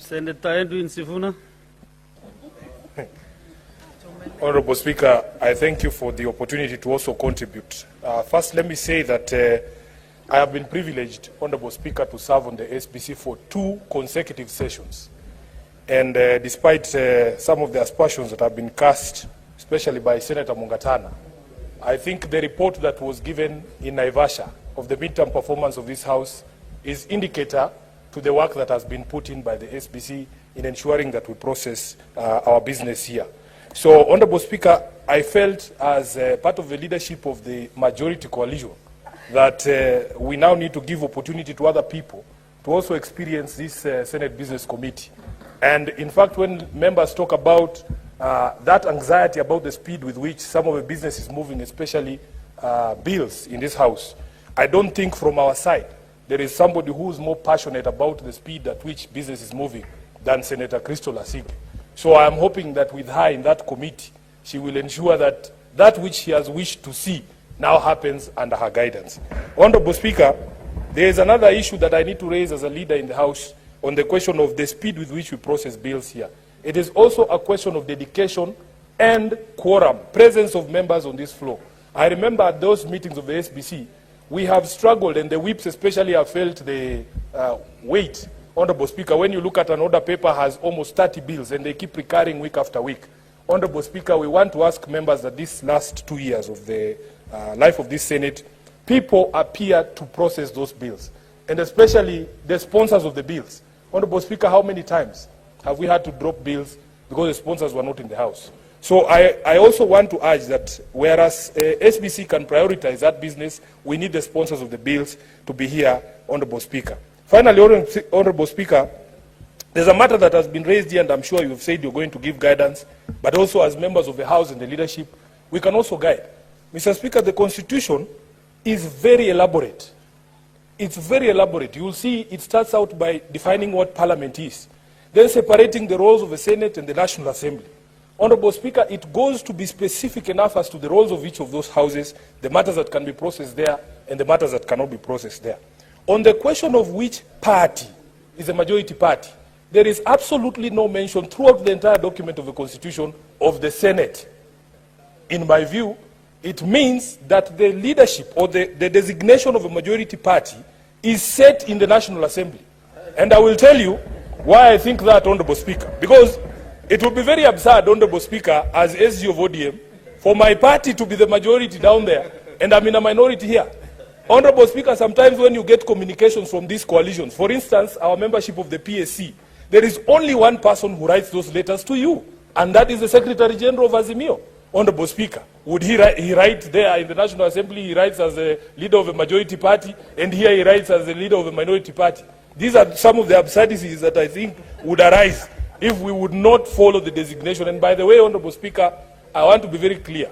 Senator Sifuna. Honorable Speaker, I thank you for the opportunity to also contribute. First, let me say that I have been privileged, Honorable Speaker, to serve on the SBC for 2 consecutive sessions. And despite some of the aspersions that have been cast, especially by Senator Mungatana, I think the report that was given in Naivasha of the midterm performance of this House is indicator to the work that has been put in by the SBC in ensuring that we process our business here. So, Honorable Speaker, I felt as part of the leadership of the majority coalition that we now need to give opportunity to other people to also experience this Senate Business Committee. And in fact, when members talk about that anxiety about the speed with which some of the business is moving, especially bills in this House, I don't think from our side there is somebody who is more passionate about the speed at which business is moving than Senator Crystal Asigi. So I am hoping that with her in that committee, she will ensure that that which she has wished to see now happens under her guidance. Honorable Speaker, there is another issue that I need to raise as a leader in the House on the question of the speed with which we process bills here. It is also a question of dedication and quorum, presence of members on this floor. I remember at those meetings of the SBC, we have struggled, and the whips especially have felt the weight. Honorable Speaker, when you look at an order paper has almost 30 bills and they keep recurring week after week. Honorable Speaker, we want to ask members that these last 2 years of the life of this Senate, people appear to process those bills, and especially the sponsors of the bills. Honorable Speaker, how many times have we had to drop bills because the sponsors were not in the House? So I also want to urge that whereas SBC can prioritize that business, we need the sponsors of the bills to be here, Honorable Speaker. Finally, Honorable Speaker, there's a matter that has been raised here, and I'm sure you've said you're going to give guidance, but also as members of the House and the leadership, we can also guide. Mr. Speaker, the Constitution is very elaborate. It's very elaborate. You'll see it starts out by defining what Parliament is, then separating the roles of the Senate and the National Assembly. Honorable Speaker, it goes to be specific enough as to the roles of each of those houses, the matters that can be processed there, and the matters that cannot be processed there. On the question of which party is a majority party, there is absolutely no mention throughout the entire document of the Constitution of the Senate. In my view, it means that the leadership or the designation of a majority party is set in the National Assembly. And I will tell you why I think that, Honorable Speaker. Because it would be very absurd, Honorable Speaker, as SG of ODM, for my party to be the majority down there, and I'm in a minority here. Honorable Speaker, sometimes when you get communications from these coalitions, for instance, our membership of the PSC, there is only one person who writes those letters to you, and that is the Secretary General of Azimio. Honorable Speaker, would he write there in the National Assembly, he writes as a leader of a majority party, and here he writes as the leader of a minority party? These are some of the absurdities that I think would arise if we would not follow the designation. And by the way, Honorable Speaker, I want to be very clear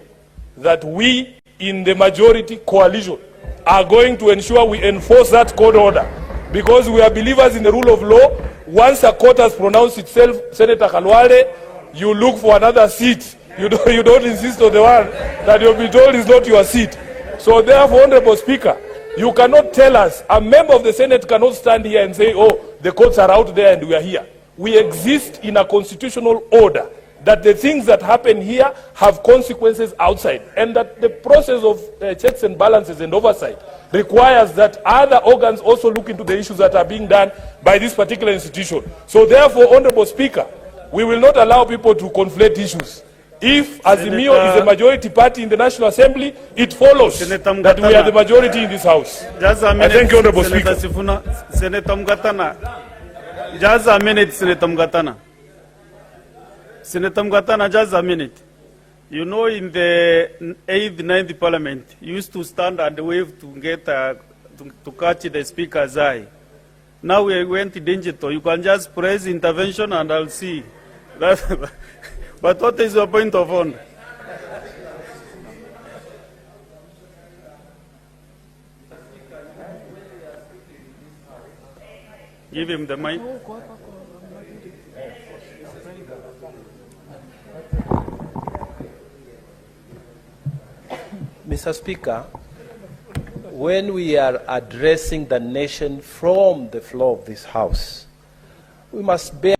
that we in the majority coalition are going to ensure we enforce that court order, because we are believers in the rule of law. Once a court has pronounced itself, Senator Khalwale, you look for another seat. You don't insist on the one that you'll be told is not your seat. So therefore, Honorable Speaker, you cannot tell us, a member of the Senate cannot stand here and say, oh, the courts are out there and we are here. We exist in a constitutional order that the things that happen here have consequences outside, and that the process of checks and balances and oversight requires that other organs also look into the issues that are being done by this particular institution. So therefore, Honorable Speaker, we will not allow people to conflate issues. If Azimio is a majority party in the National Assembly, it follows that we are the majority in this House. Just a minute, I thank you, Honorable Senator Speaker. Sifuna, Senator Mungatana. Just a minute, Senator Mungatana. Senator Mungatana, just a minute. You know, in the 8th, 9th Parliament, you used to stand and wave to get to catch the Speaker's eye. Now we went digital. You can just press intervention and I'll see. But what is your point of honor? Give him the mic. Mr. Speaker, when we are addressing the nation from the floor of this House, we must bear